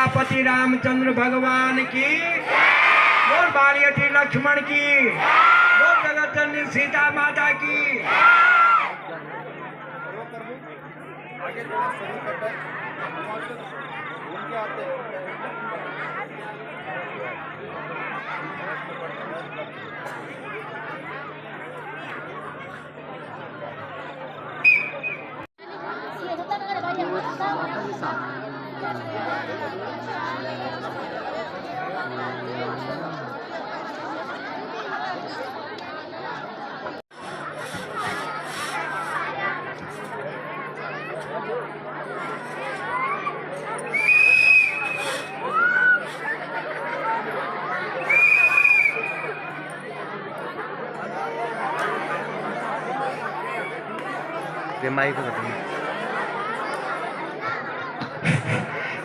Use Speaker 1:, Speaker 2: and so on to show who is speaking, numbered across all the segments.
Speaker 1: सीतापति रामचंद्र भगवान की, बोल बालियती लक्ष्मण की, बोल जगत जननी सीता माता की।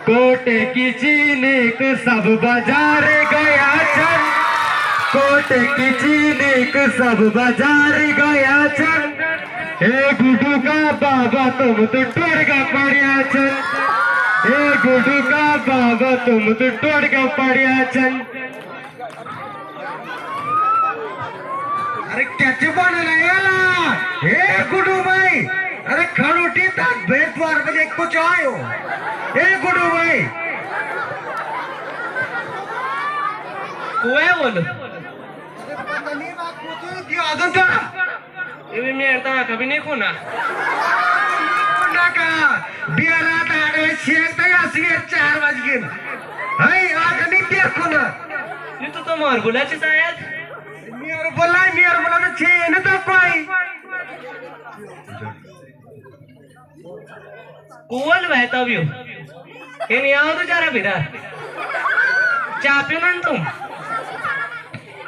Speaker 2: कोट की चीनिक सब बाजार गया चल, कोट की चीनिक सब बाजार गया चल, हे गुडू का बाबा तुम तो टूट का पड़िया चल, हे गुडू का बाबा तुम तो टूट का पड़िया चल। अरे कैसे बनला याला हे गुडू भाई, अरे खड़ोटी तक बेतवार बजे कुछ आयो हे गुडू भाई
Speaker 3: कोया बोल
Speaker 2: पतली बात पूछो कि आदम था
Speaker 3: ये मैं आता कभी नहीं खोना
Speaker 2: ना का बियाला तारे शेरता या सिर 4 बज गए हाय आग नहीं देखो ना
Speaker 3: ये तो तुम्हार बोलाची शायद
Speaker 2: मेरे बोला तो छे ना तो कोई
Speaker 3: कोवल बहता भी हो ये नहीं आओ तो जरा बिरा चापियो ना तुम।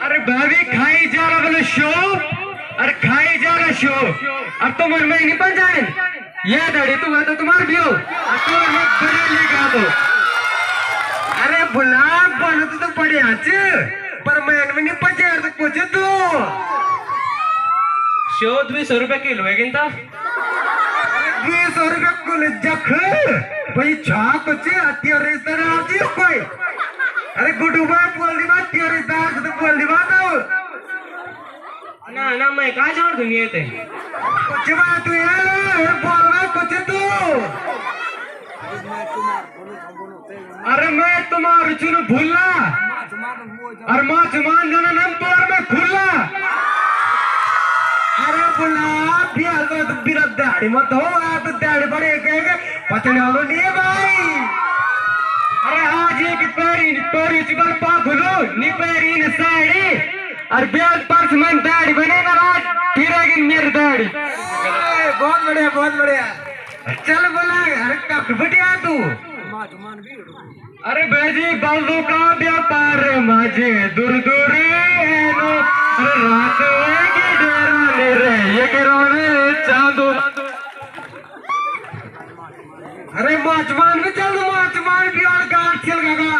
Speaker 2: अरे भाभी खाई जा रहा बोले शो, अरे खाई जा रहा शो, अब तो मन में नहीं बन जाए ये दाढ़ी तुम तो तुम्हार भी हो तो मत बड़े लेगा तो। अरे बुला बन तो पड़े आज पर मैं में नहीं पचे तो कुछ तो
Speaker 3: शोध भी 100 रुपए किलो है किंता
Speaker 2: 20 रुपए कुल जख भाई छाक चे अतिया रिश्तेदार जी कोई। अरे गुडू भाई बोल दी बात तेरे रिश्तेदार से तो बोल दी बात हो
Speaker 3: ना ना मैं कहाँ छोड़ दूंगी ये ते
Speaker 2: कुछ बात हुई है बोल रहा कुछ तो। अरे मैं तुम्हारे चुन भूलना और माँ चुमान जाना नाम तोर में खुला। अरे बुला बिया तो बिना दाढ़ी मत हो आप दाढ़ी बड़े कहेंगे पचने वालों नहीं है भाई। अरे आज एक पैरी चिपल पाखुलो नी पैरी न साड़ी और ब्याज पर्स में दाढ़ी बनेगा राज फिरेगी मेरी दाढ़ी। बहुत बढ़िया चल बोला अरे कब बढ़िया तू। अरे बेजी बालू का व्यापार माझे दूर दूर रात की डेराने रे ये गिरोने चांदो। अरे माचमान में चल माचमान भी और गांठ चल गया।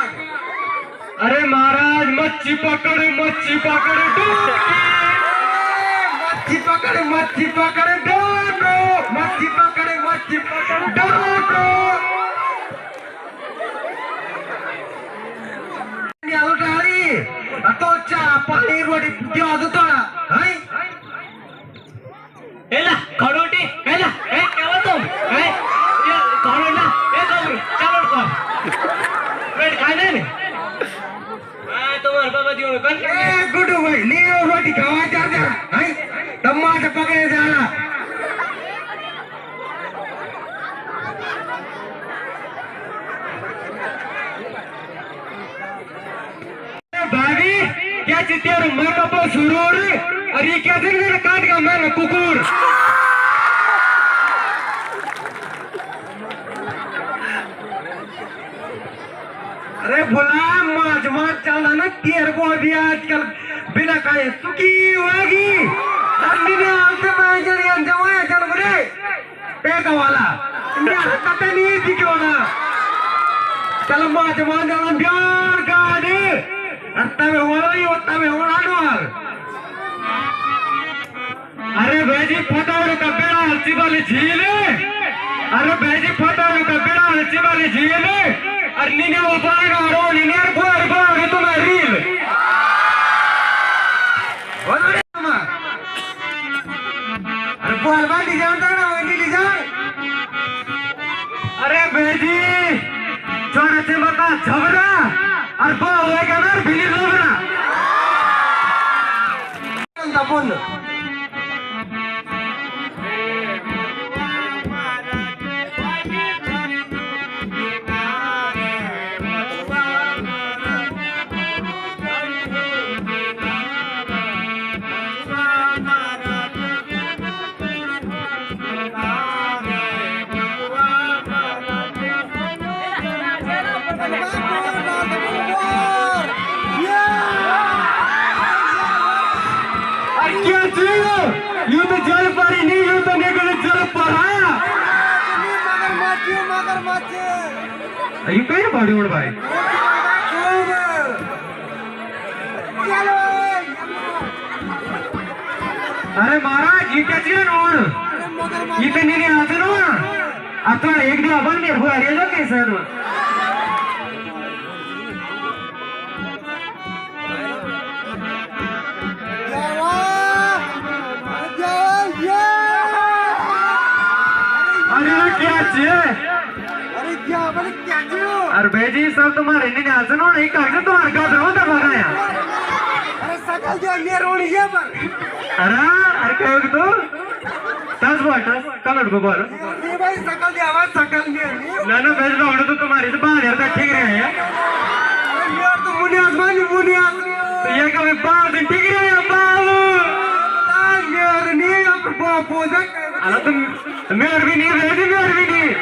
Speaker 2: अरे महाराज मच्छी पकड़े डूब मच्छी पकड़े डोनो मच्छी पकड़े डोनो तो चा पानी रोटी दिया तो थोड़ा हाय
Speaker 3: एला खड़ोटी एला ए क्या हो तुम ए ये खड़ो ना ए कौन चलो को रेड खाने ने हां तुम्हारे बाबा जी ने कौन
Speaker 2: ए गुडू भाई लियो रोटी खावा जा हाय टमाटर पकड़े जाला। भाभी क्या चित्ते और मरना पर सुरूर और ये क्या दिन मेरा काट का मैं कुकुर। अरे बुला माच चला ना तेर को भी आजकल बिना खाए सुखी होगी ठंडी में आते मैं जरी अंजवाया चल बरे पेट वाला मेरा कते नहीं दिखोगा चल माच चला प्यार गाड़ी अत्ता में वाला ही होता में होना डोर। अरे भाईजी फटाओ का बेड़ा हल्सी वाली झील अरे भाईजी फटाओ का बेड़ा हल्सी वाली झील अरे निने वो पाएगा रो निने यार बोल बोल तुम रील बोल तुम अरे बोल बांधी जानता ना वो नीली जान अरे बेजी छोरा से बता झगड़ा अरे बो होएगा ना बिली लोगरा तपुन यू तो जल पड़ी नहीं यू तो निकल जल पड़ा यू कहीं पड़ी उड़ भाई अरे महाराज ये क्या चीज नोड़ ये तो नहीं आते ना अब तो एक दिन अपन नहीं हुआ रे जो कैसे है अरे बेजी सब तुम्हारे नहीं हसन हो नहीं कहा तुम्हारे का तो होता भगाया
Speaker 1: अरे सकल जो ये रोनी है पर
Speaker 2: अरे कहोगे तो टस बोल टस कलर को बोलो
Speaker 1: ये भाई सकल की आवाज सकल में नहीं
Speaker 2: ना बेज रहा तो तुम्हारी तो बाहर यार ठीक रहे हैं
Speaker 1: अरे यार तो मुनी आसमान
Speaker 2: तो ये कभी बाहर दिन ठीक रहे हैं बाबू
Speaker 1: यार नहीं अब बापू तक
Speaker 2: अरे तुम मेर भी नहीं बेजी मेर भी नहीं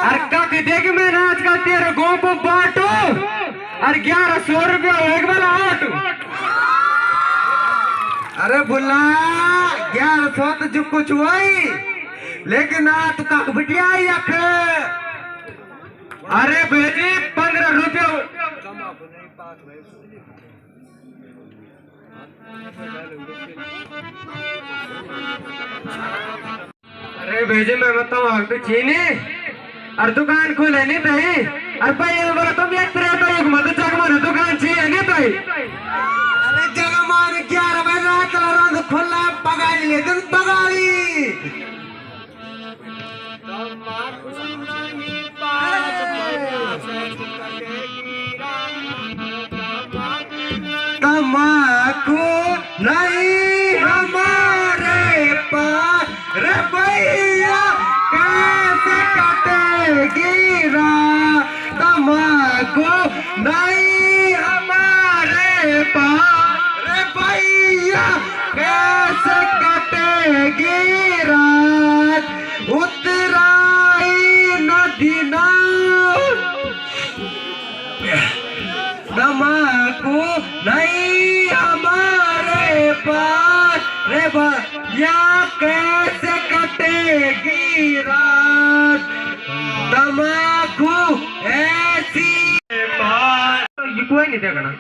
Speaker 2: अरे का देख मैं आज का तेरे गाँव को बांटू अरे 1100 रुपया एक बार आटू
Speaker 1: अरे बुला 1100 तो जो कुछ हुई लेकिन आ तो का बिटिया आई अख
Speaker 2: अरे बेटी 15 रुपया अरे भेजे मैं बताऊँ आप तो चीनी और दुकान खोले नहीं भाई और भाई ये बोला तुम एक तरह तो एक मत जगमन दुकान चाहिए नहीं भाई
Speaker 1: अरे जगमान 11 बजे रात रंग खुला पगारी ले दिन पगारी तमाकू नहीं हमारे पास रे भैया कैसे कटेगी रात तमाकू नहीं हमारे पास रे भैया कैसे कटेगी रात उतराई नदी ना तमाकू नहीं हमारे पास रे भैया कैसे कटेगी रात तमाकू ऐसी
Speaker 2: ये कोई नहीं देखना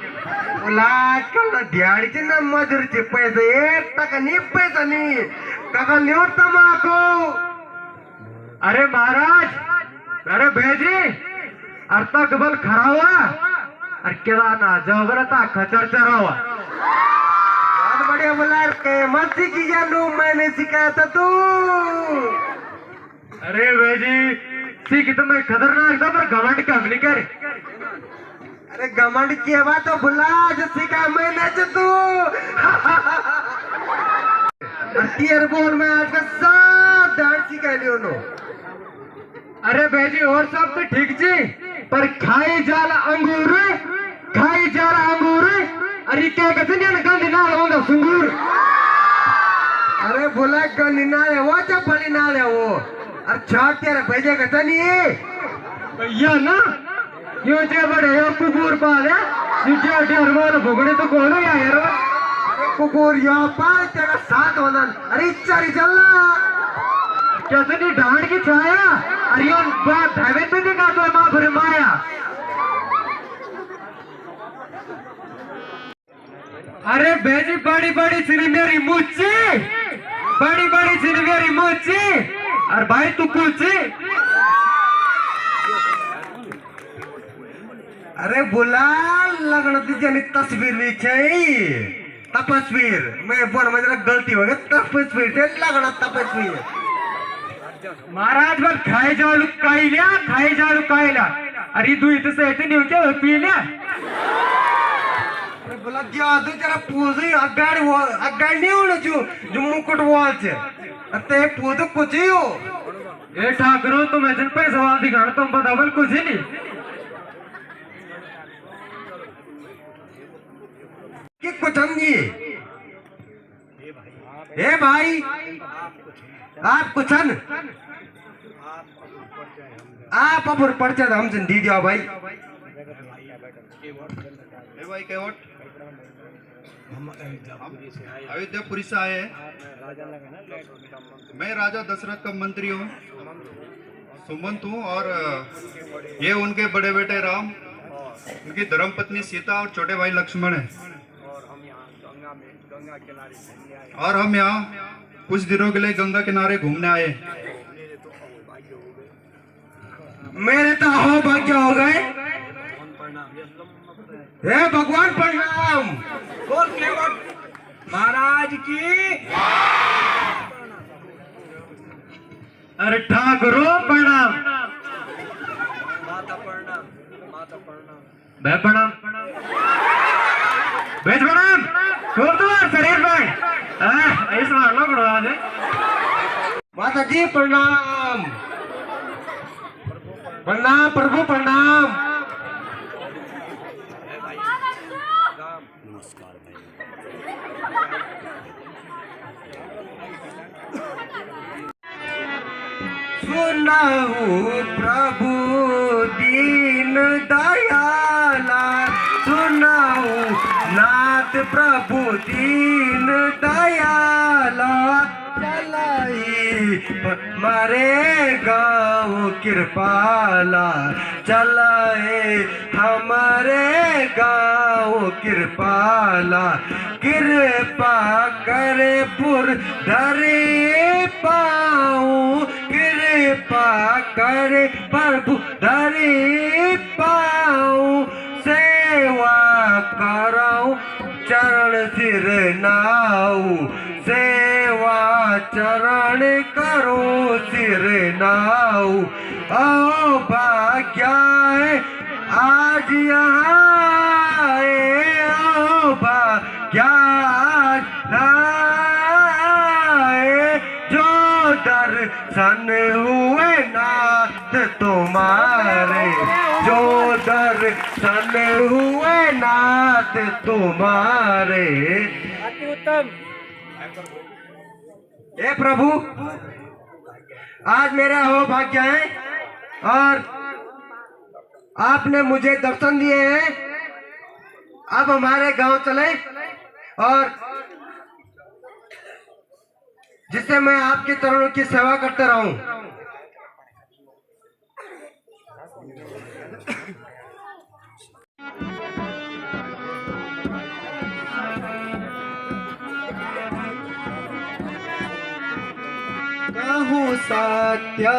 Speaker 1: आजकल ना दिहाड़ीचे ना मजुरीचे पैसे एक टका नहीं पैसा नहीं काका लिओ तमाकू
Speaker 2: अरे महाराज अरे भेजी अर्ता कबल खरा हुआ अरे केदा ना जबरा ता खचर चरावा
Speaker 1: बहुत बढ़िया बोला के मत सीखी जानू मैंने सिखाया था तू
Speaker 2: अरे भेजी सीख तो मैं खतरनाक था पर घमंड कब नहीं करे
Speaker 1: अरे घमंड की बात तो भुला जो सीखा मैंने जो तू टीयर बोल में आज का सब डांस सिखा लियो नो
Speaker 2: अरे बेजी और सब तो ठीक जी पर खाई जाला अंगूर अरे क्या कहते हैं ना गंदी ना होगा सुंगूर
Speaker 1: अरे बोला गंदी ना है वो चपली ना है वो अरे छाट तेरा भेजे कहता नहीं
Speaker 2: भैया ना क्यों जे बड़े यो कुकुर पाले नीचे ढेर मार भोगने तो कौन है यार
Speaker 1: कुकुर यो पाल तेरा साथ होना अरे चारी चलना
Speaker 2: कैसे नहीं डांड की छाया अरे यो बात धावे पे देखा तो माँ भरे माया अरे बेजी बड़ी बड़ी सिरी मेरी मुच्ची, बड़ी बड़ी सिरी मेरी मुच्ची, और भाई तू कुची। अरे बोला लगन तुझे तस्वीर नीचे तपस्वीर मैं बोल म्हणजे गलती हो गई तपस्वीर ते लगन तपस्वीर महाराज बघ खाई जाळू कायला अरे तू इथे से नहीं क्या पील्या अरे बोला जादू तेरा पूजी अगाड़ नहीं होना जो मुकुट वाच ते पूज कुछ ही हो ए ठाकरो तुम ऐसे पैसा वाल दिखाना तुम बतावल कुछ ही नहीं कि कुछ जी ए भाई आप कुछ आप अपुर पर्चा हमसे दी दिया भाई
Speaker 4: भाई केवट अयोध्यापुरी से आए हैं। मैं राजा दशरथ का मंत्री हूँ, सुमंत हूँ, और ये उनके बड़े बेटे राम, उनकी धर्मपत्नी सीता और छोटे भाई लक्ष्मण है। और हम यहाँ कुछ दिनों के लिए गंगा किनारे घूमने आए।
Speaker 2: मेरे तो हो भाग्य हो गए। हे भगवान प्रणाम।
Speaker 1: बोल केवट महाराज की।
Speaker 2: अरे ठाकुरो प्रणाम।
Speaker 1: माता प्रणाम, माता प्रणाम,
Speaker 2: मैं प्रणाम, बेच प्रणाम। छोड़ दो शरीर में ऐसा मारना पड़ा है। माता जी प्रणाम, प्रणाम प्रभु प्रणाम। सुनाऊ प्रभु दीन दयाला, सुनाऊ नाथ प्रभु दीन दयाला। चलाई मारे गाँव कृपाला, चलाए हमारे गाँव कृपाला। कृपा करे पुर धरे पाऊँ, कृपा करे प्रभु धरे पाऊँ। सेवा कराऊँ चरण सिर नाऊ, सेवा चरण करो सिर नाऊ। ओ भाग्य आज यहाँ आए, ओ भाग्य आए। जो दर्शन हुए नाथ तुम्हारे, जो दर्शन हुए नाथ तुम्हारे।
Speaker 1: अति उत्तम।
Speaker 2: हे प्रभु आज मेरा हो भाग्य है और आपने मुझे दर्शन दिए हैं। अब हमारे गांव चले और जिससे मैं आपके चरणों की सेवा करते रहूं। सत्य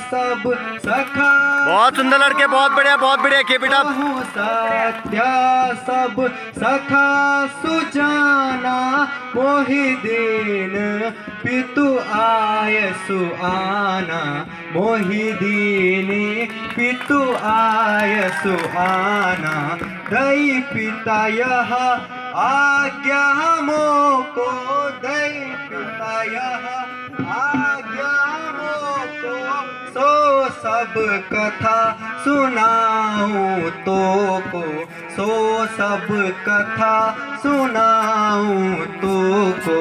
Speaker 2: सब सखा,
Speaker 4: बहुत सुंदर लड़के, बहुत बढ़िया के बेटा।
Speaker 2: सत्य सब सखा सुजाना, मोहि दीन पितु आय सुआना, मोहि दीनी पितु आय सुआना। दई पिता यह आज्ञा मोको, दई पिता यह आज्ञा मोको। सो सब कथा सुनाऊं तो को, सो सब कथा सुनाऊं तो को।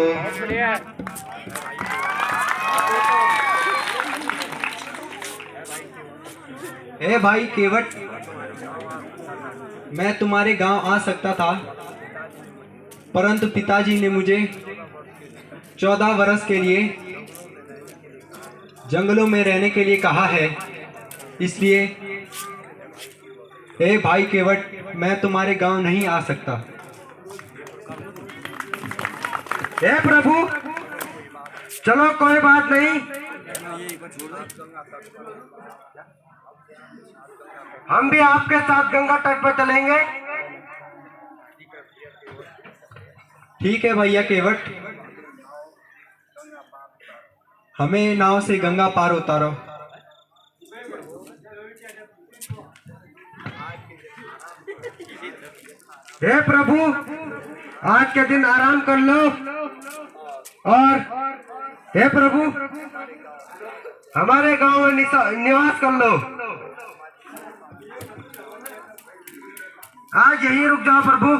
Speaker 2: ए भाई केवट, मैं तुम्हारे गांव आ सकता था, परंतु पिताजी ने मुझे 14 वर्ष के लिए जंगलों में रहने के लिए कहा है। इसलिए हे भाई केवट, मैं तुम्हारे गांव नहीं आ सकता। हे प्रभु, चलो कोई बात नहीं, हम भी आपके साथ गंगा तट पर चलेंगे।
Speaker 5: ठीक है भैया केवट, हमें नाव से गंगा पार उतारो।
Speaker 2: हे प्रभु, आज के दिन आराम कर लो, और हे प्रभु हमारे गांव में निवास कर लो। आज यहीं रुक जाओ प्रभु।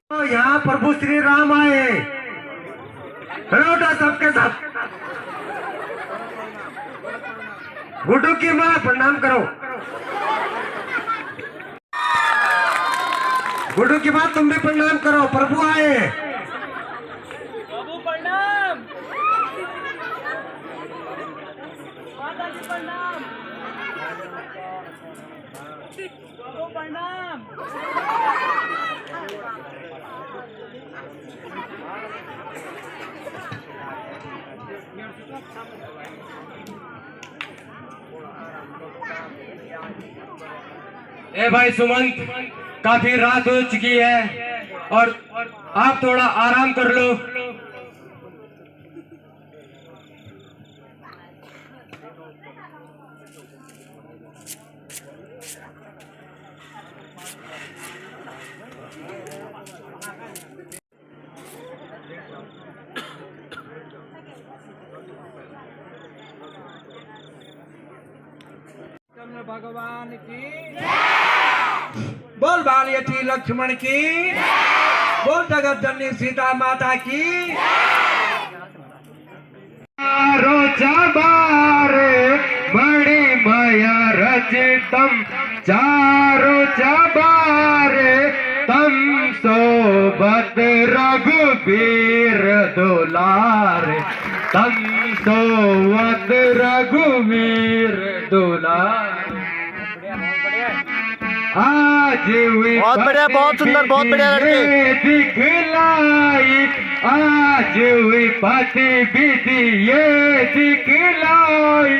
Speaker 2: तो यहाँ प्रभु श्री राम आए। लौटा सबके सब। गुड्डू की माँ प्रणाम करो। गुड्डू की माँ तुम भी प्रणाम करो, प्रभु आए।
Speaker 3: प्रभु प्रणाम, माता जी प्रणाम, प्रभु प्रणाम।
Speaker 2: ए भाई सुमंत, काफी रात हो चुकी है और आप थोड़ा आराम कर लो।
Speaker 1: चंद्र भगवान की, बोल बालियती लक्ष्मण की, बोल जगत जननी सीता माता की।
Speaker 2: चाबारे मणि माया रचितम, चारो चाबारे तम सोबत रघुवीर दुलारे, तम सोबत रघुवीर दुलारे। आज
Speaker 6: बहुत बढ़िया, बहुत सुंदर, बहुत बढ़िया लड़के।
Speaker 2: दिखलाई आज विपति विधि ये दिखलाई,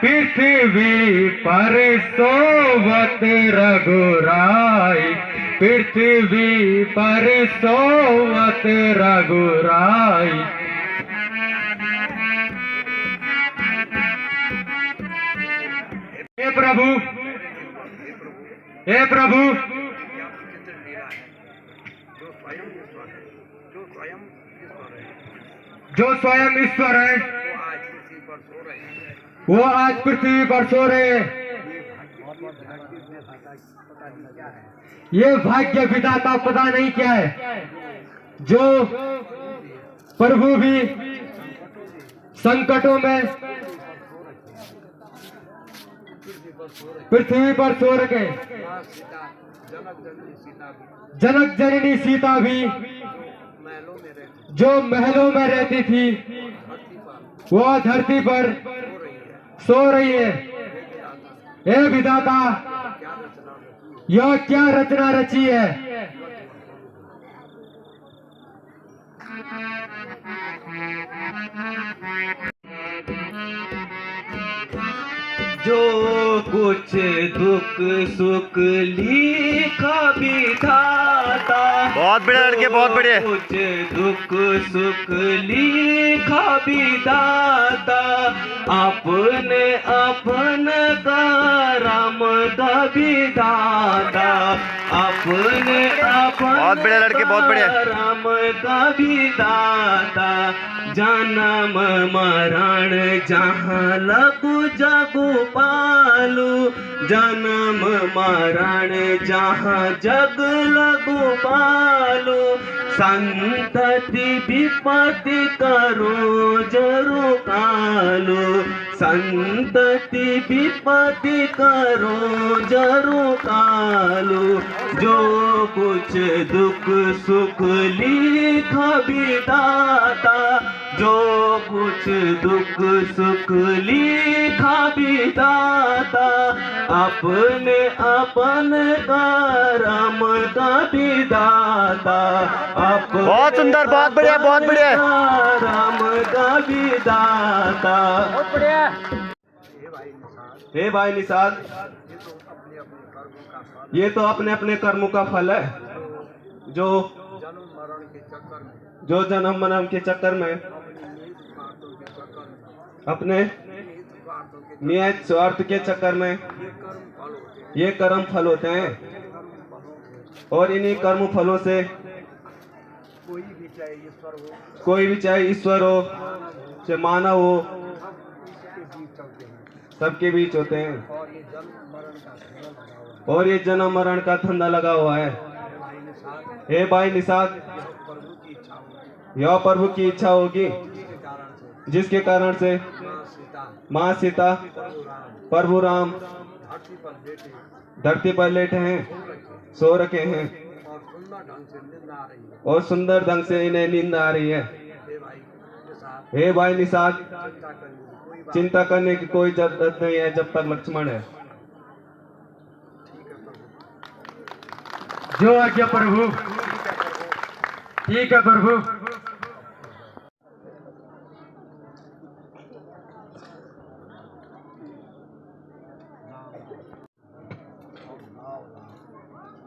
Speaker 2: पृथ्वी पर सोवत रघुराई, पृथ्वी पर सोवत रघुराई। हे प्रभु, हे प्रभु, जो स्वयं ईश्वर है वो आज पृथ्वी पर सो रहे हैं। ये भाग्य विधाता पता नहीं क्या है, जो प्रभु भी संकटों में पृथ्वी पर सो रखे। जनक जननी सीता भी जो महलों में रहती थी वो धरती पर सो रही है। हे विधाता, यह क्या रचना रची है।
Speaker 3: जो कुछ दुख सुख लिखा विधाता,
Speaker 6: बहुत बढ़िया लड़के, बहुत बढ़िया।
Speaker 3: कुछ दुख सुख लिखा विधाता, अपने अपन करम का विधाता, अपने अपन
Speaker 6: बहुत बढ़िया लड़के, बहुत बढ़िया।
Speaker 3: करम का विधाता। जन्म मरण जहाँ लगु जगु पालू, जन्म मरण जहाँ जग लगु पालू, संतति विपत्ति करो जरु कालू, संतति विपत्ति करो जरु कालू। जो कुछ दुख सुख लिखा विधाता, जो कुछ दुख सुख लिखा विधाता, अपने अपन करम का विधाता, अपने
Speaker 6: बहुत सुंदर, बहुत बढ़िया, बहुत बढ़िया।
Speaker 3: करम का विधाता। हे भाई निषाद, ये तो अपने अपने कर्मों का फल है, जो जन्म मरण के चक्कर में अपने नियत स्वार्थ के चक्कर में ये कर्म फल होते हैं, और इन्हीं कर्म फलों से कोई भी चाहे ईश्वर हो चाहे मानव हो, सबके बीच होते हैं, और ये जन्म मरण का धंधा लगा हुआ है। हे भाई निषाद, यह प्रभु की इच्छा होगी जिसके कारण से माँ सीता प्रभु राम धरती पर लेटे हैं, सो रखे हैं, और सुंदर ढंग से इन्हें नींद आ रही है। हे भाई निषाद, चिंता करने की कोई जरूरत नहीं है जब तक लक्ष्मण है।
Speaker 2: जो आज्ञा प्रभु। ठीक है प्रभु।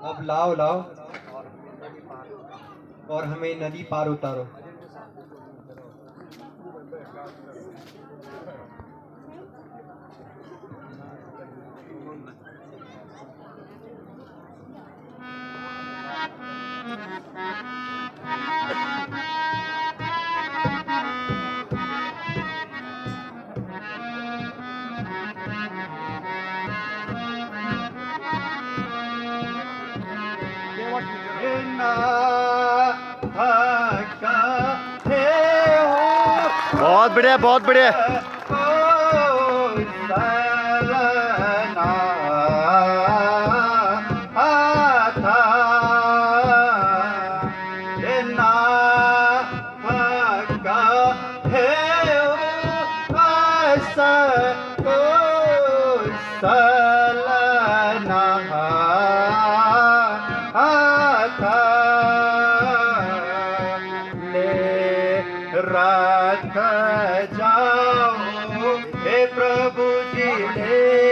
Speaker 5: अब लाओ लाओ और हमें नदी पार उतारो।
Speaker 6: बहुत बढ़िया, बहुत बढ़िया।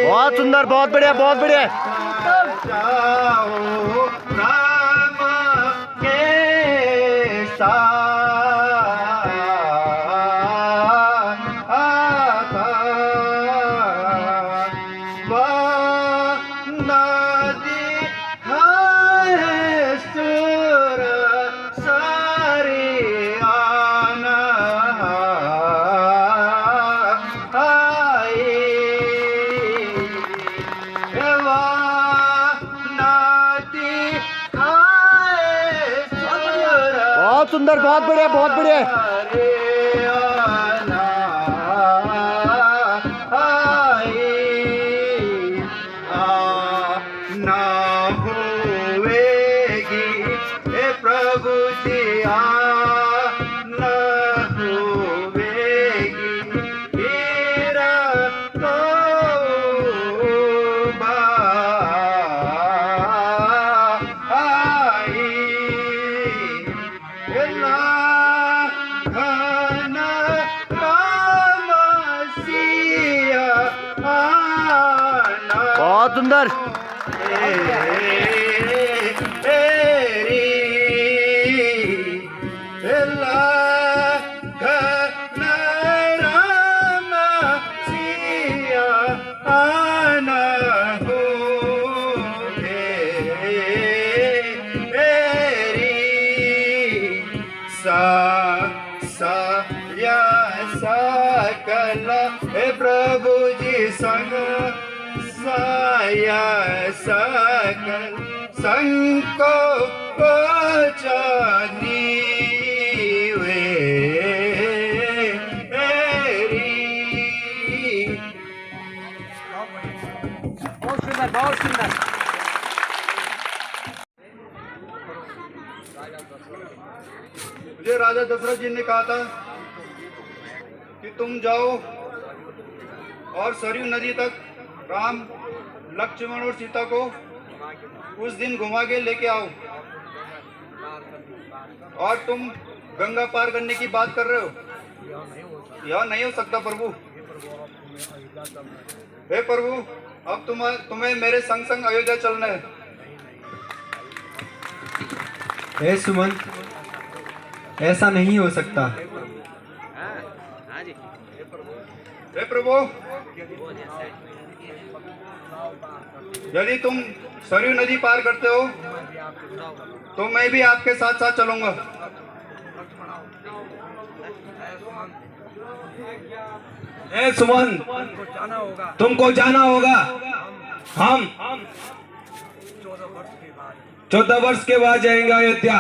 Speaker 6: बहुत सुंदर, बहुत बढ़िया, बहुत बढ़िया।
Speaker 4: जाओ राम के साथ नदी है सुर सरियाना
Speaker 6: बहुत सुंदर, बहुत बढ़िया, बहुत बढ़िया।
Speaker 4: ना होवेगी हे प्रभु जी न होवेगी हीरा तो
Speaker 6: बहुत सुंदर।
Speaker 4: सकल हे प्रभु जी संग साया सकल संको जानी वे
Speaker 1: बहुत सुंदर, बहुत सुंदर।
Speaker 4: मुझे राजा दशरथ जी ने कहा था कि तुम जाओ और सरयू नदी तक राम लक्ष्मण और सीता को उस दिन घुमा के लेके आओ। और तुम गंगा पार करने की बात कर रहे हो, यह नहीं हो सकता प्रभु। हे प्रभु, अब तुम्हें मेरे संग संग अयोध्या चलना है।
Speaker 5: हे सुमंत, ऐसा नहीं हो सकता।
Speaker 4: हे प्रभु, यदि तुम सरयू नदी पार करते हो तो मैं भी आपके साथ साथ चलूंगा।
Speaker 3: ए सुमन, तुमको जाना होगा। हम 14 वर्ष के बाद जाएंगे अयोध्या।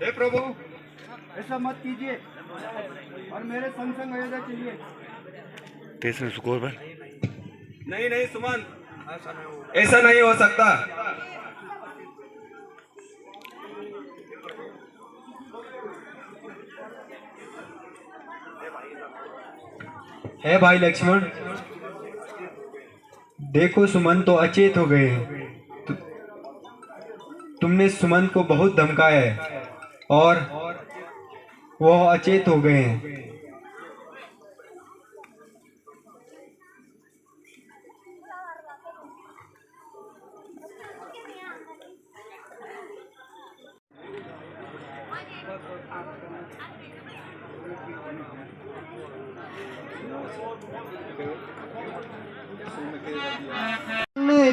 Speaker 4: हे प्रभु,
Speaker 2: ऐसा मत कीजिए और मेरे संग संग अयोध्या चलिए।
Speaker 3: नहीं नहीं सुमन, ऐसा नहीं हो सकता।
Speaker 5: है भाई लक्ष्मण, देखो सुमन तो अचेत हो गए हैं। तुमने सुमन को बहुत धमकाया है और वह अचेत हो गए हैं।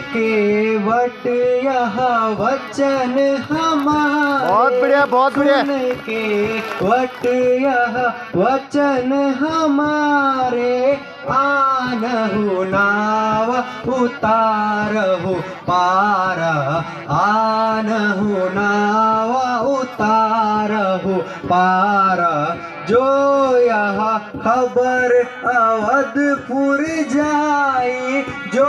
Speaker 5: के वट यह वचन हमारे,
Speaker 6: बहुत बढ़िया, बहुत बढ़िया।
Speaker 5: के वट यह वचन हमारे, आनहु नाव उतारहु पार, आनहु नाव उतारहु पार। जो यह खबर अवधपुर जाई, जो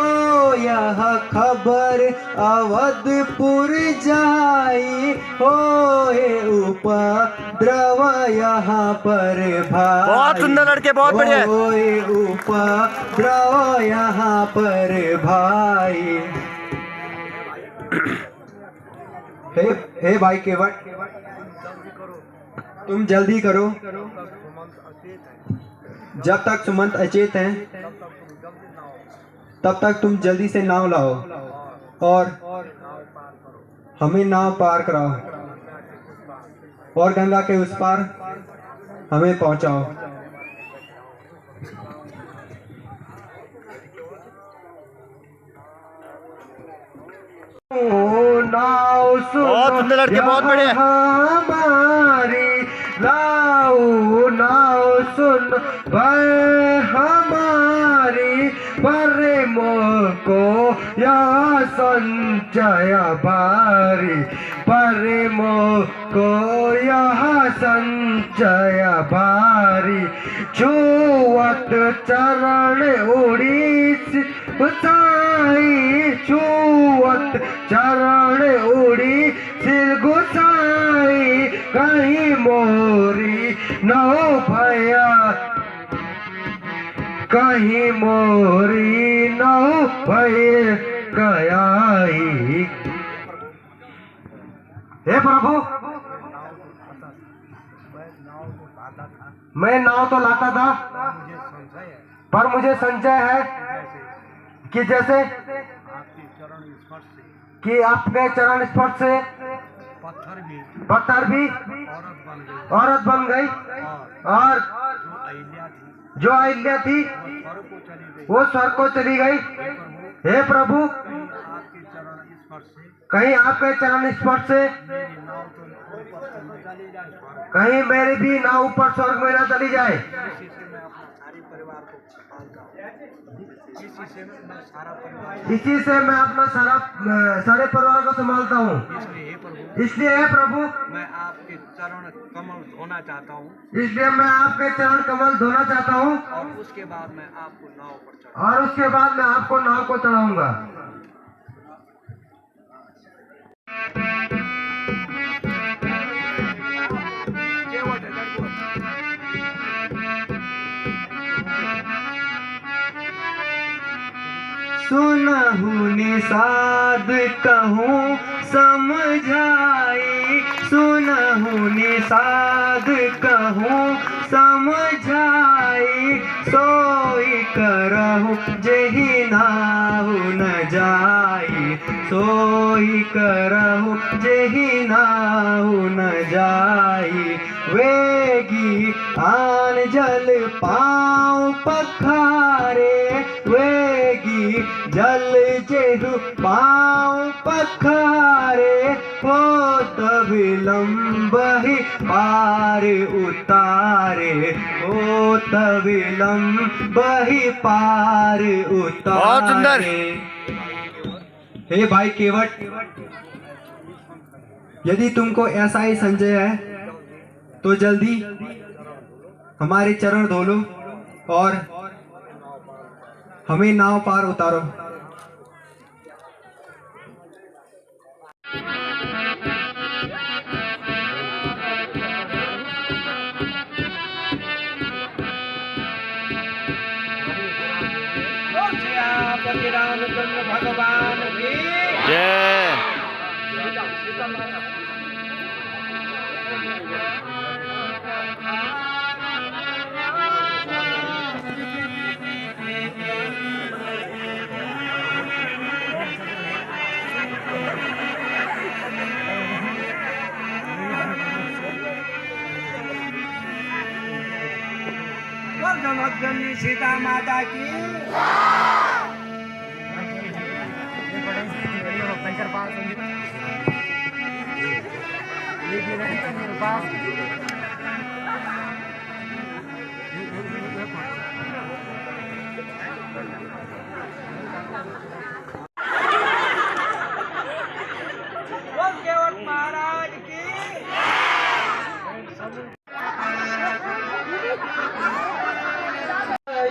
Speaker 5: यह खबर अवधपुर जाई, होए उपद्रव यहाँ पर भाई।
Speaker 6: बहुत सुंदर लड़के, बहुत बढ़िया।
Speaker 5: होए उपद्रव यहाँ पर भाई। हे भाई केवट, तुम जल्दी करो। जब तक सुमंत अचेत हैं तब तक तुम जल्दी से नाव लाओ और हमें नाव पार कराओ और गंगा के उस पार हमें पहुंचाओ। नाव
Speaker 6: बहुत सुंदर लड़के, बहुत बढ़िया।
Speaker 5: हमारी नाव नाव सुन वह हमारी, पर मोह को यह संचय भारी, पर मोह को यह संचय भारी। छुअत चरण उड़ीस गुसाई, छुअत चरण उड़ी सिर गुसाई, कहीं मोरी नौ भया, कहीं मोरी नौ भय गयाई। हे प्रभु, मैं नाव तो लाता था, पर मुझे संशय है कि जैसे कि आपके चरण स्पर्श से पत्थर भी औरत बन गई और जो अहिल्या थी वो स्वर्ग को चली गई। हे प्रभु, कहीं आपके चरण स्पर्श से कहीं मेरी भी नाव ऊपर स्वर्ग में न चली जाए। इसी से मैं अपना सारे परिवार को संभालता हूँ। इसलिए हे प्रभु,
Speaker 1: मैं आपके चरण कमल धोना चाहता हूँ,
Speaker 5: इसलिए मैं आपके चरण कमल धोना चाहता हूँ
Speaker 1: और उसके बाद मैं आपको नाव पर
Speaker 5: और उसके बाद मैं आपको नाव को चढ़ाऊंगा।
Speaker 2: सुनहु निषाद कहूँ समझाई, सुनहु निषाद कहूँ समझाई, सोई करहु जेहि नाहु न जाई, सोई करहु जेहि नाहु न जाई। वेगी आन जल पाँव पखारे, वेगी जल जेहु पाँव पखारे, होत विलम्ब ही पार उतारे, होत विलम्ब ही पार उतारे।
Speaker 6: बहुत सुंदर।
Speaker 2: हे भाई केवट, यदि तुमको ऐसा ही संजय है तो जल्दी हमारे चरण धो लो और हमें नाव पार उतारो।
Speaker 1: बोल सियापति रामचंद्र भगवान की
Speaker 6: जय।
Speaker 1: बोल जनक सीता माता की बोल केवट महाराज की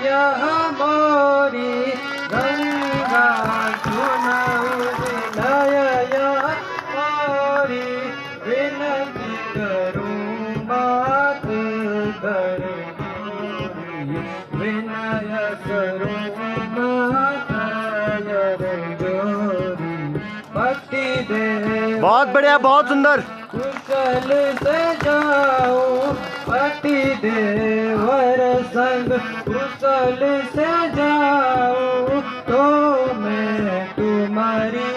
Speaker 2: यह मोरी गंगा सुनाऊ विनय, यह मोरी विनती करूं मात करूं, विनय करूं मात जोरी, भक्ति दे
Speaker 6: बहुत बढ़िया, बहुत सुंदर।
Speaker 2: कुशल से जाऊं पति देवर संग, कुशल से जाऊं तो मैं तुम्हारी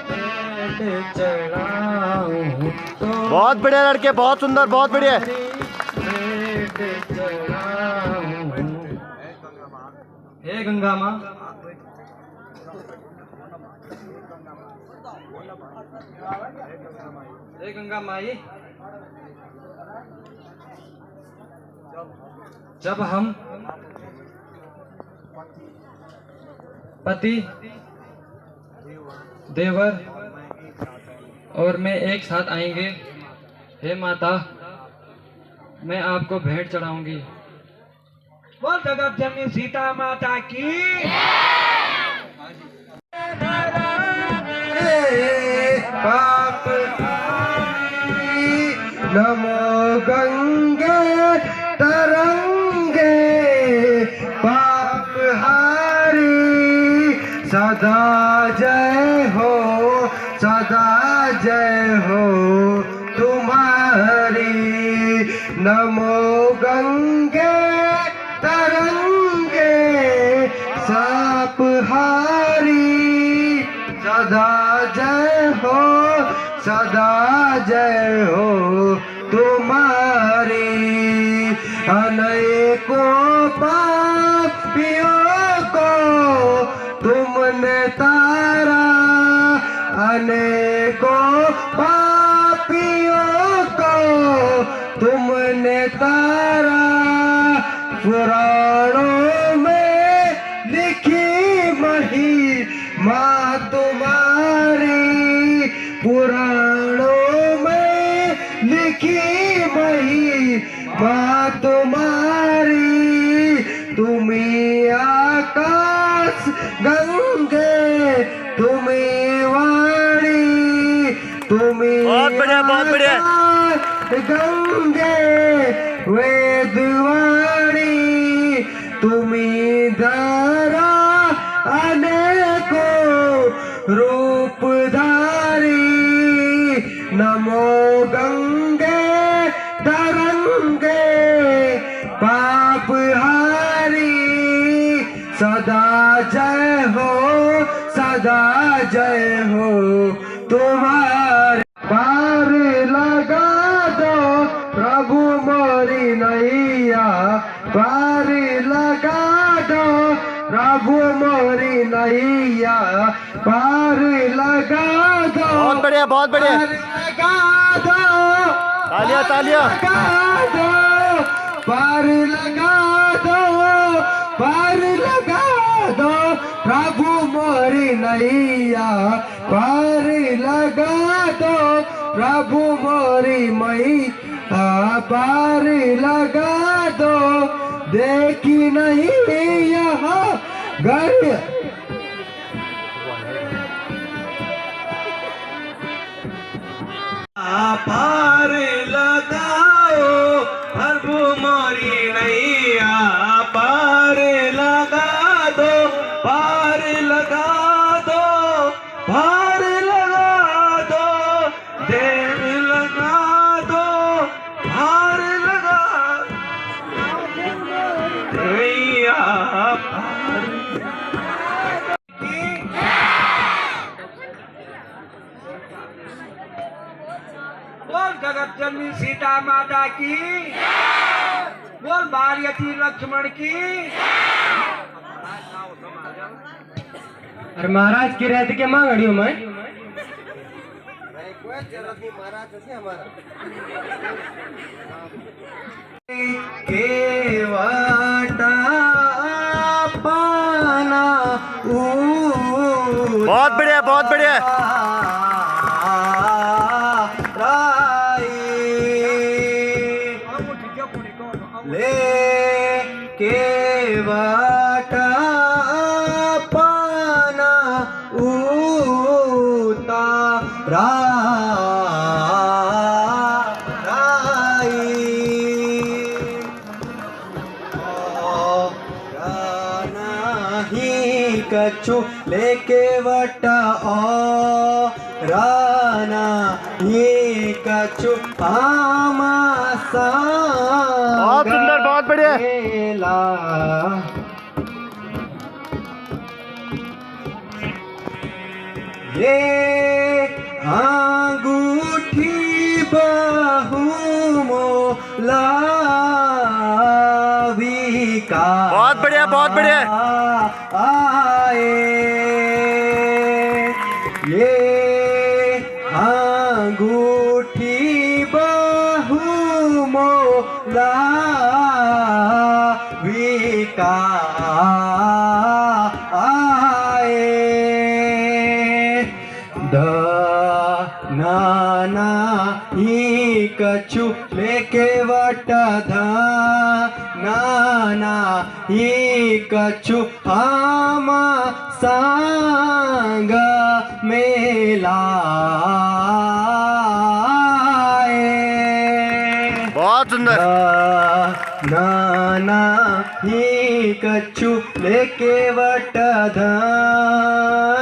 Speaker 2: भेंट चढ़ाऊं, तो
Speaker 6: बहुत बढ़िया लड़के, बहुत सुंदर, बहुत बढ़िया।
Speaker 2: भेंट चढ़ाऊं। हे गंगा माँ, हे गंगा माई, जब हम पति देवर और मैं एक साथ आएंगे, हे माता मैं आपको भेंट चढ़ाऊंगी।
Speaker 1: बोल जगत जननी सीता माता की
Speaker 2: पाप नमो गंगे तरंगे, पाप हारी सदा जय हो, सदा जय हो तुम्हारी। नमो गंगे तरंगे, साप हारी सदा जय हो, सदा जय हो तुम्हारी। अनेकों पापियों को तुमने तारा, अनेकों पापियों को तुमने तारा, पुराणों में लिखी महिमा तुम्हारी, पुराणों में लिखी महिमा तुम्हारी। तुम्ही आकाश गंगे, तुम्ही वाणी, तुम्ही
Speaker 6: बहुत बढ़िया, बहुत बढ़िया।
Speaker 2: गंगे वेदवाणी, तुम्ही धरा अनेक
Speaker 5: सदा जय हो तुम्हारे। पार लगा दो प्रभु मोरी नैया, पार लगा दो प्रभु मोरी नैया, पार लगा दो।
Speaker 6: बहुत बढ़िया, बहुत बढ़िया।
Speaker 5: पार लगा दो,
Speaker 6: तालियां, तालियां।
Speaker 5: लगा दो, पार लगा दो, पार लगा दो प्रभु मोरी नैया, पार लगा दो प्रभु मोरी मैया, पार लगा दो। देखी नहीं यहाँ घर
Speaker 3: पार लगाओ प्रभु मोरी नैया, पार लगा दो, पार लगा दो, पार लगा दो, देर लगा दो, पार लगा नैया, पार।
Speaker 1: बोल जगत जननी सीता माता की, बोल भार्यती लक्ष्मण की।
Speaker 2: अरे महाराज की रहते के मांगड़ियों में
Speaker 3: केवटा पाना
Speaker 6: बहुत बढ़िया, बहुत बढ़िया।
Speaker 3: ले केवटा पाना उतारा कछु लेके वटा ओ राना ये कछु आमा
Speaker 6: बहुत सुंदर, बहुत बढ़िया।
Speaker 3: मेला ये अंगूठी बहुमोलाविका
Speaker 6: बहुत बढ़िया, बहुत बढ़िया।
Speaker 3: आए ये अंगूठी बहुमोलाविका आए नाना ही कछु लेके वटा नाना ही कछु आमा सांग मेला
Speaker 6: बहुत सुंदर।
Speaker 3: नाना ही कछु लेके वट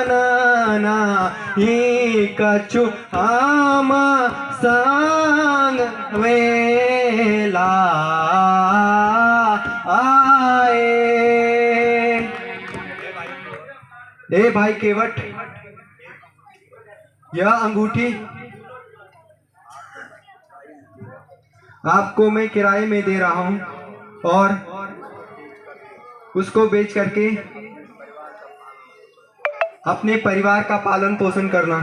Speaker 3: नाना ही कछु आमा संग वेला आए। ए भाई केवट, यह अंगूठी आपको मैं किराए में दे रहा हूं और उसको बेच करके अपने परिवार का पालन पोषण करना।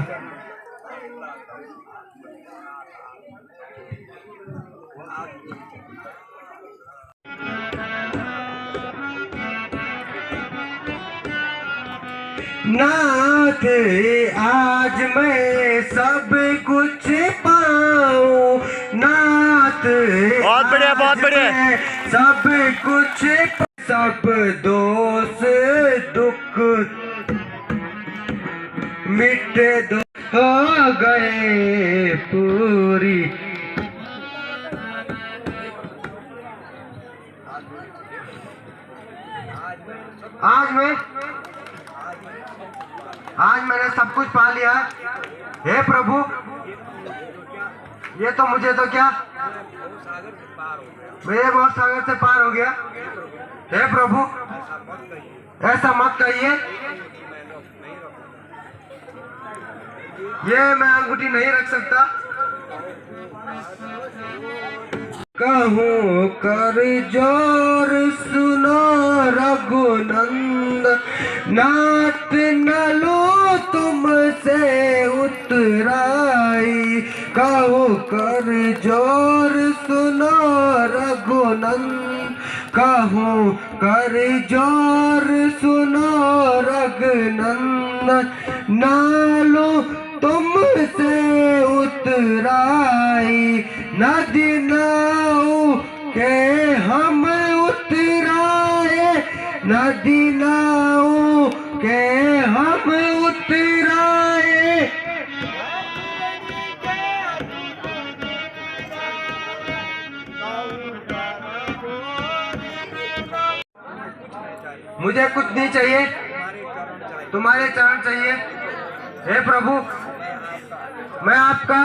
Speaker 5: नाथ आज मैं सब कुछ पाऊं, नाथ
Speaker 6: बहुत बढ़िया, बहुत बढ़िया।
Speaker 5: सब कुछ, सब दोष दुख मिट दो हो गए पूरी। आज मैंने सब कुछ पा लिया। हे प्रभु, ये तो मुझे तो क्या, मैं बहुत सागर से पार हो गया। हे प्रभु, ऐसा मत कहिए। ये मैं अंगूठी नहीं रख सकता। कहूँ कर जोर सुनो रघुनंद, नाथ न लो तुमसे उतराई। कहूँ कर जोर सुनो रघुनंद, कहूँ कर जोर सुनो रघुनंद, ना लो तुमसे उतराई। नदी नाव के हम उतराए, नदी नाव के हम उतराए। मुझे कुछ नहीं चाहिए, तुम्हारे चरण चाहिए। हे प्रभु, मैं आपका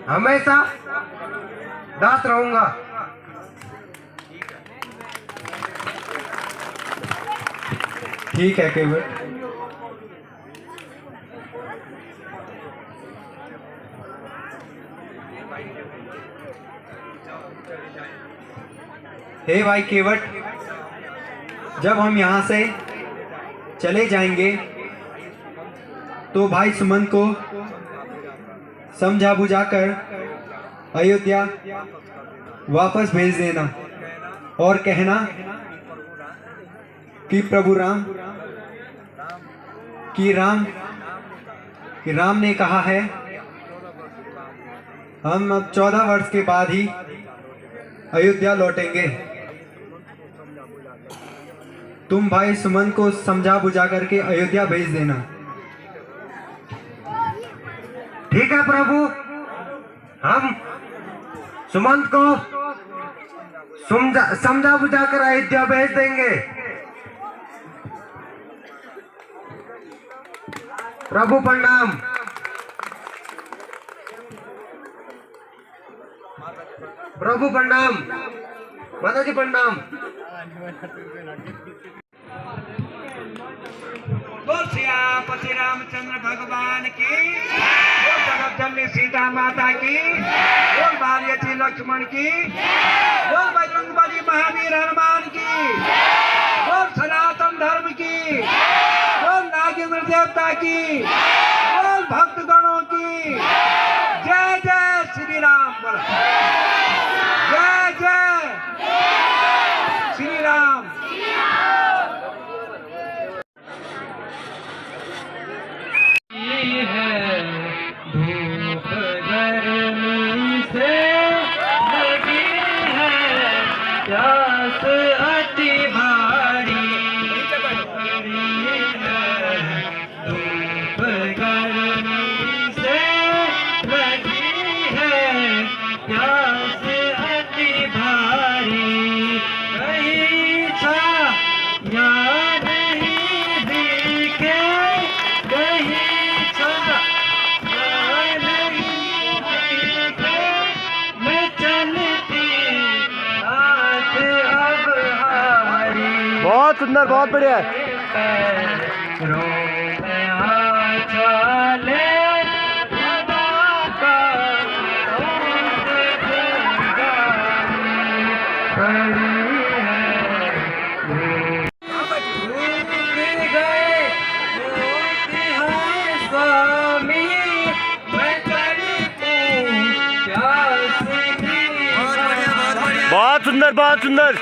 Speaker 5: हमेशा दास रहूंगा।
Speaker 2: ठीक है केवट। हे भाई केवट, जब हम यहाँ से चले जाएंगे तो भाई सुमंत को समझा बुझाकर अयोध्या वापस भेज देना और कहना कि प्रभु राम ने कहा है हम अब 14 वर्ष के बाद ही अयोध्या लौटेंगे। तुम भाई सुमन को समझा बुझा करके अयोध्या भेज देना।
Speaker 5: ठीक है प्रभु, हम सुमंत को समझा बुझा कर अयोध्या भेज देंगे। प्रभु प्रणाम। प्रभु प्रणाम। माता जी प्रणाम।
Speaker 1: बोल सियापति रामचंद्र भगवान की, बोल जगत जननी सीता माता की, बोल भार्यथी लक्ष्मण की, बोल बजरंगबली महावीर हनुमान की, बोल सनातन धर्म की, बोल नागेंद्र देवता की, बोल भक्तगणों की। जय जय श्री राम। बोल जय जय श्री राम।
Speaker 6: बहुत सुंदर, बहुत बढ़िया है। बहुत सुंदर, बहुत सुंदर।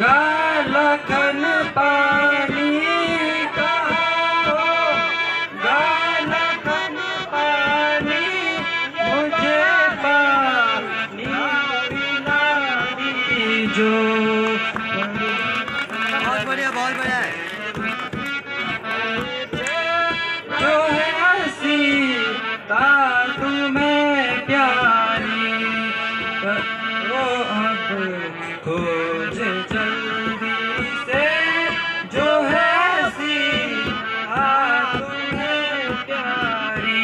Speaker 5: गालखन पानी कहो, गालखन पानी मुझे पानी पिलाई जो। बहुत बढ़िया, बहुत बढ़िया। जो है सीता तुम्हें प्यारी, वो अब खोज जल्दी से, जो है सीता तुम्हें प्यारी।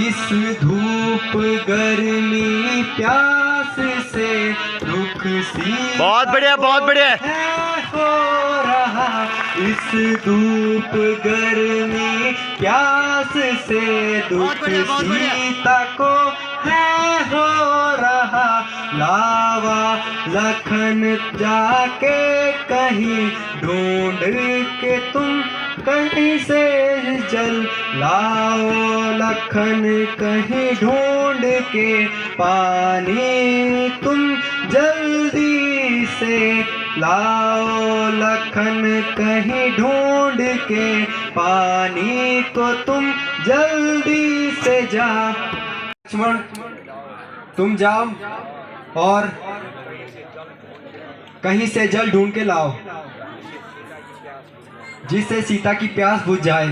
Speaker 2: इस धूप
Speaker 3: गर्मी प्यास से दुख सी
Speaker 6: बहुत बढ़िया, बहुत बढ़िया।
Speaker 3: है हो रहा, इस धूप गर्मी प्यास से दुख सीता को है हो रहा। लावा लखन जाके कहीं ढूंढ के तुम कहीं से जल लाओ, लखन कहीं ढूंढ के पानी तुम जल्दी से लाओ, लखन कहीं ढूंढ के पानी को तुम जल्दी से जा। लक्ष्मण तुम जाओ और कहीं से जल ढूंढ के लाओ जिससे सीता की प्यास बुझ जाए।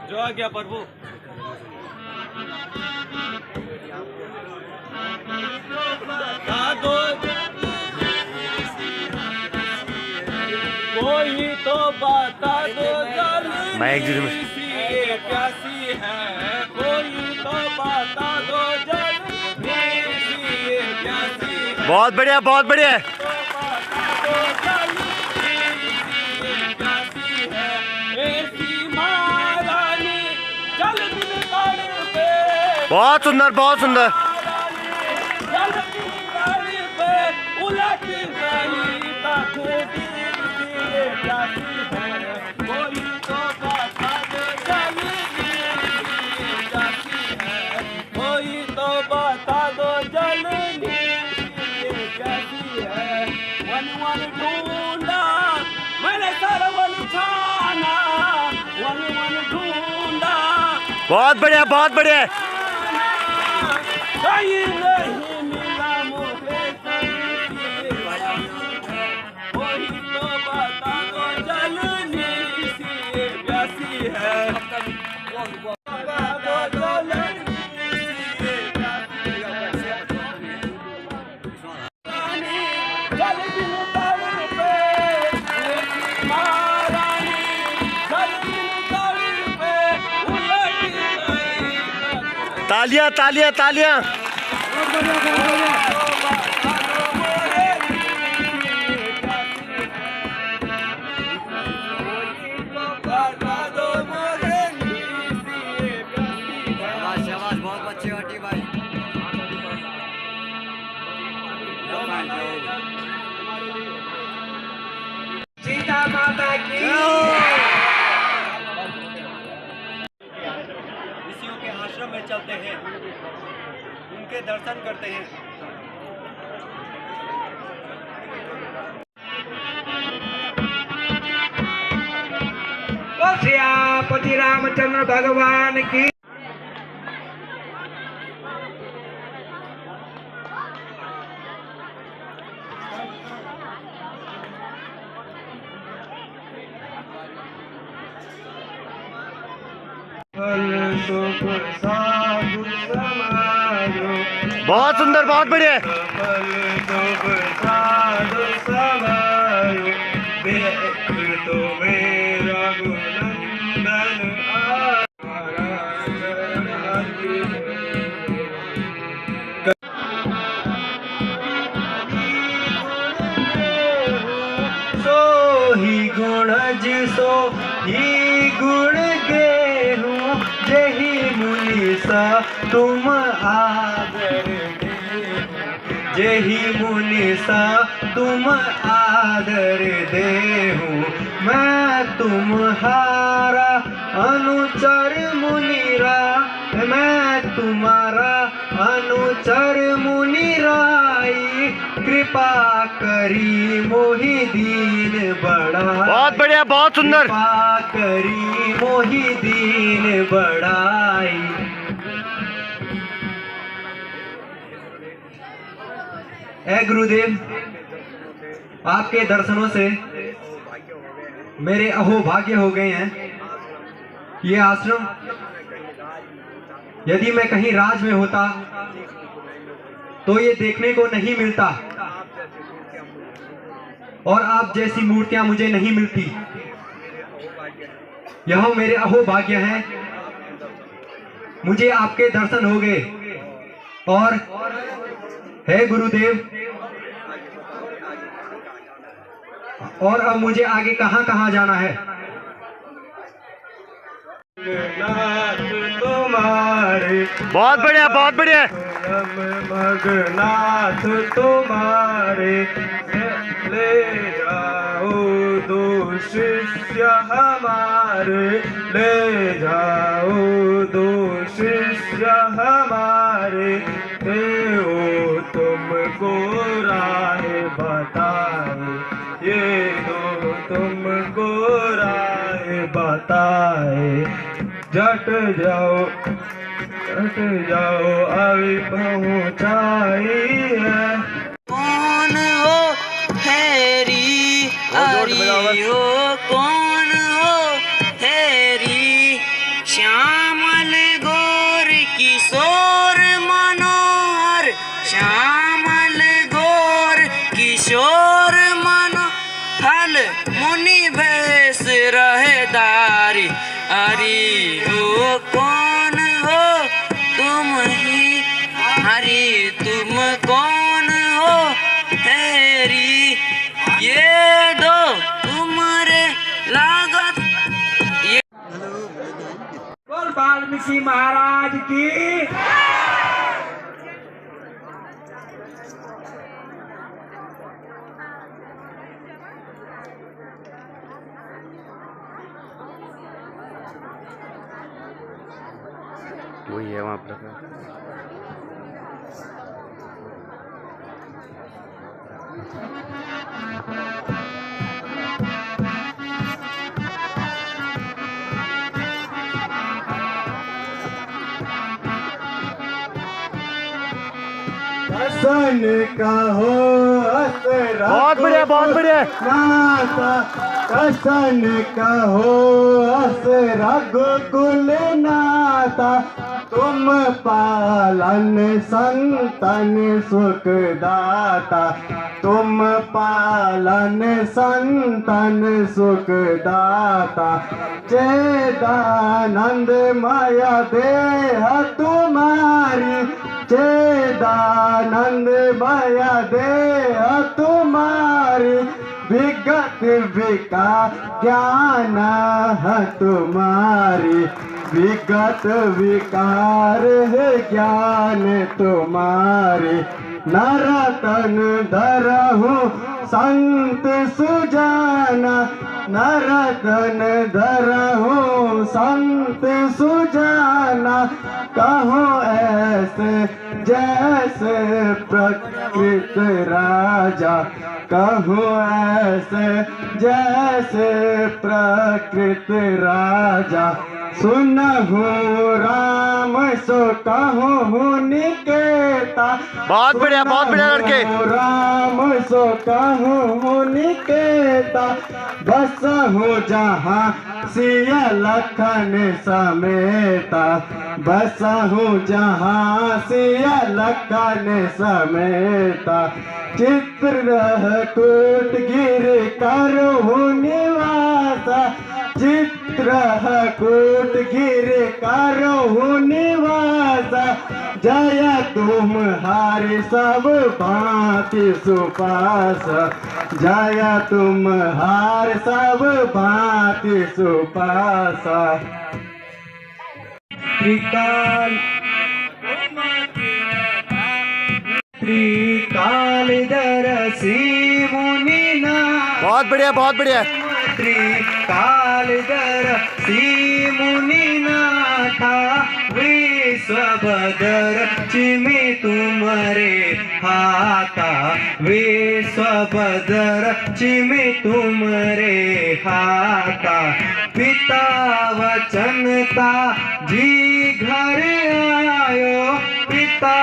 Speaker 2: जो आ गया प्रभु। कोई तो बता दो
Speaker 6: मैं एक जरूर
Speaker 2: प्यासी है, कोई तो बता दो प्यासी।
Speaker 6: बहुत बढ़िया, बहुत बढ़िया। बहुत सुंदर, बहुत सुंदर।
Speaker 2: कोई तो बता दो जल्दी कैसी है। वन वन ढूंढा मैंने सरवन छाना, वन वन ढूंढा
Speaker 6: बहुत बढ़िया, बहुत बढ़िया।
Speaker 2: कहीं नहीं मिला मुझे, कोई तो बता दो जल्दी सी प्यासी है।
Speaker 6: तालियां, तालियां, तालियां।
Speaker 1: सीता माता की
Speaker 2: ऋषियों के आश्रम में चलते हैं, उनके दर्शन करते हैं।
Speaker 1: सियापति रामचंद्र भगवान की।
Speaker 6: बहुत सुंदर, बहुत बढ़िया।
Speaker 3: सो ही गुण जिसो ही गुण गेहूं, जही मुनि सा तुम आदर देहु, जही मुनि सा तुम आदर देहु। मैं तुम्हारा अनुचर मुनिरा, मैं तुम्हारा अनुचर मुनिराई, कृपा करी मोहि दीन बड़ा।
Speaker 6: बहुत बढ़िया, बहुत सुंदर।
Speaker 3: कृपा करी मोहि दीन बड़ाई। ऐ गुरुदेव, आपके दर्शनों से मेरे अहोभाग्य हो गए हैं। ये आश्रम यदि मैं कहीं राज में होता तो ये देखने को नहीं मिलता, और आप जैसी मूर्तियां मुझे नहीं मिलती। यह मेरे अहोभाग्य हैं, मुझे आपके दर्शन हो गए।
Speaker 2: और हे गुरुदेव, और अब मुझे आगे कहाँ कहाँ जाना है?
Speaker 3: तुम्हारे
Speaker 6: बहुत बढ़िया, बहुत बढ़िया।
Speaker 3: मगनाथ तुम्हारे ले जाओ दो शिष्य हमारे, ले जाओ दो शिष्य हमारे, देव तुमको राह बताए, ये दो तुमको राह बताए, जट जाओ अभी पहुँचाई है।
Speaker 7: कौन हो हैरी हरी हो, कौन हो हैरी, श्यामल गोर किशोर मनोहर, श्यामल गोर किशोर मनोहर, मुनि भैस रहेदारी, हरि हो कौन हो तुम ही, हरि तुम कौन हो हैरी, ये दो तुम्हारे लागत।
Speaker 1: बोल वाल्मीकि महाराज की।
Speaker 6: वही है वहाँ पर।
Speaker 3: सन कहो असरा,
Speaker 6: बहुत बढ़िया, बहुत बढ़िया।
Speaker 3: नाता कसन कहो असरा गोकुल नाता, तुम पालन संतन सुखदाता, तुम पालन संतन सुखदाता, चेदानंद माया देह तुम्हारी, चेदानंद माया देह तुम्हारी, विगत विका ज्ञान है तुम्हारी, विगत विकार है ज्ञान तुम्हारी, नरतन धरहु संत सुजाना, नरतन धरहु संत सुजाना, कहो ऐसे जैसे प्रकृत राजा, कहो ऐसे जैसे प्रकृत राजा, सुनहु राम सो कहूँ निकेता,
Speaker 6: बहुत बढ़िया, बहुत बढ़िया लड़के।
Speaker 3: राम सो कहूँ निकेता, बसहु जहाँ सिया लखन समेता, बसहु जहाँ सिया लखन समेता, चित्रकूट गिर करहु निवासा, चित्रकूट गिर करहु निवासा, जय तुम्हारी सब भांति सुपास, जय तुम्हार सब भांति सुपासा, त्रिकाल त्रिकाल दरसी मुनिना,
Speaker 6: बहुत बढ़िया, बहुत बढ़िया।
Speaker 3: त्रिकाल दरसी मुनिनाथा, विश्वभद्र चिमि तुम्हारे हाथा, विश्वभद्र चिमि तुम्हारे हाथा, पिता वचनता जी घर आयो, पिता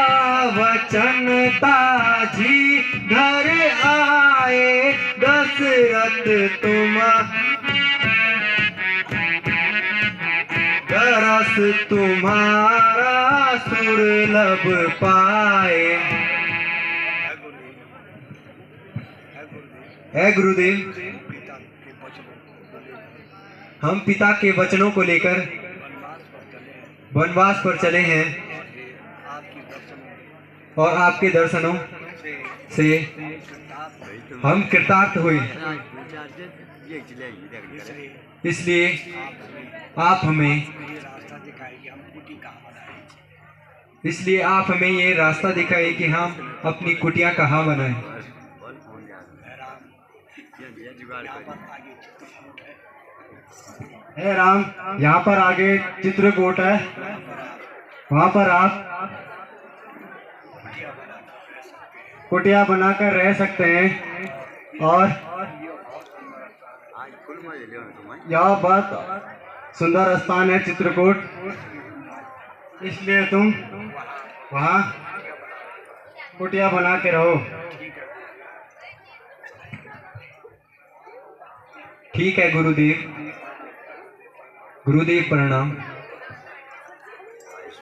Speaker 3: वचनता जी घर आए, दशरथ तुम रस तुम्हारा सुरलभ पाए। है गुरुदेव, हम पिता के वचनों को लेकर वनवास पर चले हैं।
Speaker 2: और आपके दर्शनों से हम कृतार्थ हुए। इसलिए आप हमें ये रास्ता दिखाइए कि हम अपनी कुटिया कहाँ बनाएं। हे राम, यहाँ पर आगे चित्रकूट है, वहाँ पर आप कुटिया बनाकर रह सकते हैं। और यह बहुत सुंदर स्थान है चित्रकूट, इसलिए तुम वहाँ कुटिया बना के रहो। ठीक है गुरुदेव। गुरुदेव प्रणाम।